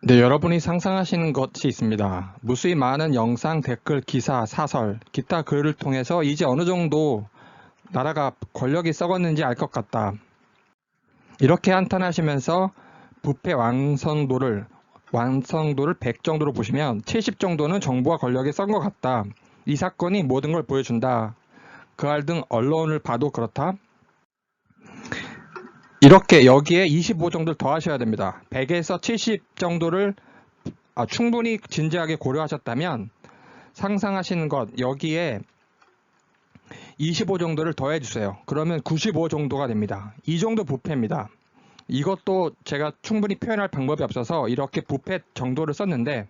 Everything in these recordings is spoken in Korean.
네, 여러분이 상상하시는 것이 있습니다. 무수히 많은 영상, 댓글, 기사, 사설, 기타 글을 통해서 이제 어느 정도 나라가 권력이 썩었는지 알 것 같다. 이렇게 한탄하시면서 부패 완성도를 100 정도로 보시면 70 정도는 정부와 권력이 썩은 것 같다. 이 사건이 모든 걸 보여준다. 그 알 등 언론을 봐도 그렇다. 이렇게 여기에 25 정도를 더 하셔야 됩니다. 100에서 70 정도를 충분히 진지하게 고려하셨다면 상상하시는 것 여기에 25 정도를 더해주세요. 그러면 95 정도가 됩니다. 이 정도 부패입니다. 이것도 제가 충분히 표현할 방법이 없어서 이렇게 부패 정도를 썼는데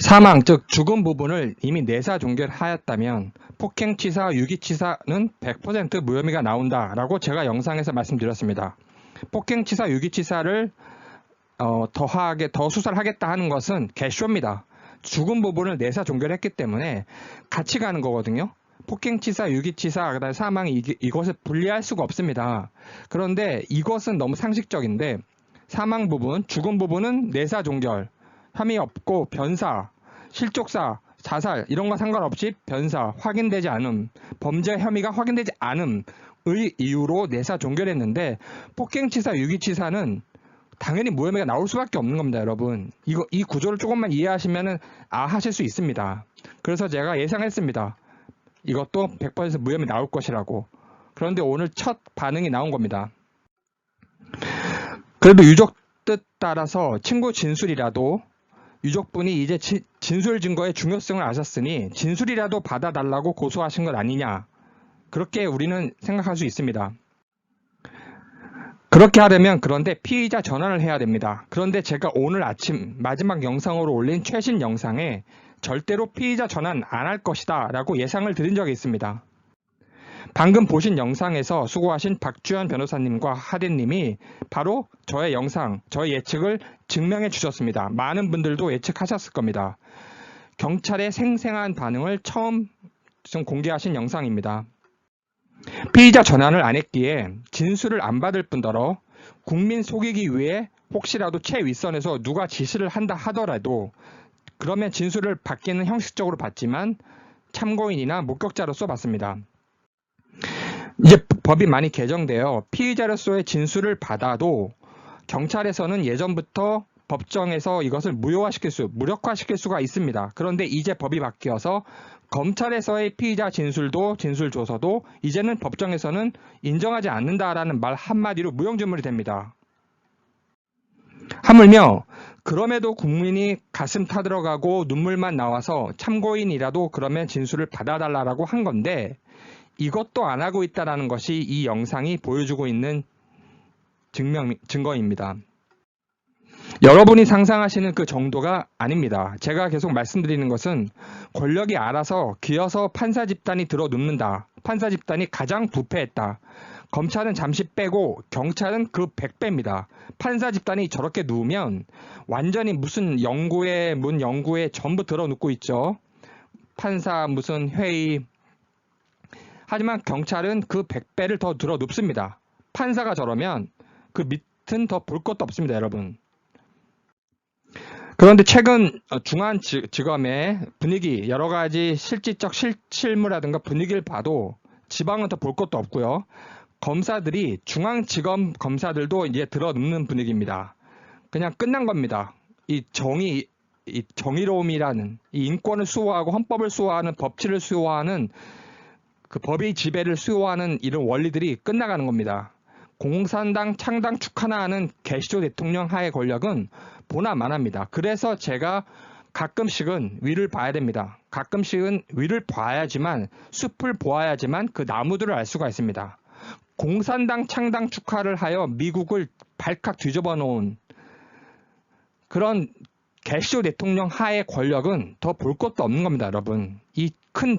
사망, 즉 죽은 부분을 이미 내사 종결하였다면 폭행치사, 유기치사는 100% 무혐의가 나온다라고 제가 영상에서 말씀드렸습니다. 폭행치사, 유기치사를 더 수사를 하겠다 하는 것은 개쇼입니다. 죽은 부분을 내사 종결했기 때문에 같이 가는 거거든요. 폭행치사, 유기치사, 그다음에 사망 이것을 분리할 수가 없습니다. 그런데 이것은 너무 상식적인데 사망 부분, 죽은 부분은 내사 종결, 혐의 없고 변사, 실족사, 자살 이런 거 상관없이 변사, 확인되지 않음, 범죄 혐의가 확인되지 않음의 이유로 내사 종결했는데 폭행치사, 유기치사는 당연히 무혐의가 나올 수밖에 없는 겁니다, 여러분. 이 구조를 조금만 이해하시면 하실 수 있습니다. 그래서 제가 예상했습니다. 이것도 100% 무혐의 나올 것이라고. 그런데 오늘 첫 반응이 나온 겁니다. 그래도 유족 뜻 따라서 친구 진술이라도 유족분이 이제 진술 증거의 중요성을 아셨으니 진술이라도 받아달라고 고소하신 것 아니냐. 그렇게 우리는 생각할 수 있습니다. 그렇게 하려면 그런데 피의자 전환을 해야 됩니다. 그런데 제가 오늘 아침 마지막 영상으로 올린 최신 영상에 절대로 피의자 전환 안 할 것이다 라고 예상을 드린 적이 있습니다. 방금 보신 영상에서 수고하신 박주현 변호사님과 하대님이 바로 저의 영상, 저의 예측을 증명해 주셨습니다. 많은 분들도 예측하셨을 겁니다. 경찰의 생생한 반응을 처음 공개하신 영상입니다. 피의자 전환을 안 했기에 진술을 안 받을 뿐더러 국민 속이기 위해 혹시라도 최윗선에서 누가 지시를 한다 하더라도 그러면 진술을 받기는 형식적으로 받지만 참고인이나 목격자로서 받습니다. 이제 법이 많이 개정되어 피의자로서의 진술을 받아도 경찰에서는 예전부터 법정에서 이것을 무력화시킬 수가 있습니다. 그런데 이제 법이 바뀌어서 검찰에서의 피의자 진술도 진술 조서도 이제는 법정에서는 인정하지 않는다라는 말 한마디로 무용지물이 됩니다. 하물며 그럼에도 국민이 가슴 타들어가고 눈물만 나와서 참고인이라도 그러면 진술을 받아달라고 한 건데 이것도 안 하고 있다는 것이 이 영상이 보여주고 있는 증거입니다. 여러분이 상상하시는 그 정도가 아닙니다. 제가 계속 말씀드리는 것은 권력이 알아서 기어서 판사 집단이 들어눕는다. 판사 집단이 가장 부패했다. 검찰은 잠시 빼고 경찰은 그 100배입니다. 판사 집단이 저렇게 누우면 완전히 무슨 연구에 전부 들어눕고 있죠. 판사 무슨 회의. 하지만 경찰은 그 100배를 더 들어눕습니다. 판사가 저러면 그 밑은 더 볼 것도 없습니다, 여러분. 그런데 최근 중앙지검의 분위기, 여러 가지 실질적 실무라든가 분위기를 봐도 지방은 더 볼 것도 없고요. 검사들이 중앙지검 검사들도 이제 들어눕는 분위기입니다. 그냥 끝난 겁니다. 이 정의로움이라는 이 인권을 수호하고 헌법을 수호하는 법치를 수호하는 그 법의 지배를 수호하는 이런 원리들이 끝나가는 겁니다. 공산당 창당 축하나 하는 개시조 대통령 하의 권력은 보나마납니다. 그래서 제가 가끔씩은 위를 봐야 됩니다. 가끔씩은 위를 봐야지만 숲을 보아야지만 그 나무들을 알 수가 있습니다. 공산당 창당 축하를 하여 미국을 발칵 뒤집어 놓은 그런 개시조 대통령 하의 권력은 더 볼 것도 없는 겁니다, 여러분. 이 큰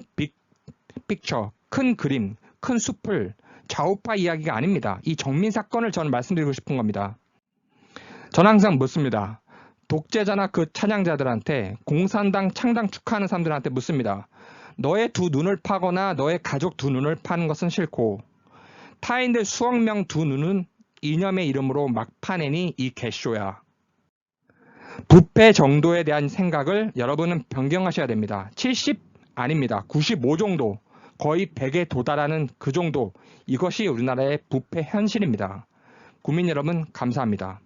빅픽처, 큰 그림, 큰 숲을 좌우파 이야기가 아닙니다. 이 정민 사건을 저는 말씀드리고 싶은 겁니다. 저는 항상 묻습니다. 독재자나 그 찬양자들한테, 공산당 창당 축하하는 사람들한테 묻습니다. 너의 두 눈을 파거나 너의 가족 두 눈을 파는 것은 싫고 타인들 수억 명 두 눈은 이념의 이름으로 막 파내니 이 개쇼야. 부패 정도에 대한 생각을 여러분은 변경하셔야 됩니다. 70 아닙니다. 95 정도, 거의 100에 도달하는 그 정도, 이것이 우리나라의 부패 현실입니다. 국민 여러분 감사합니다.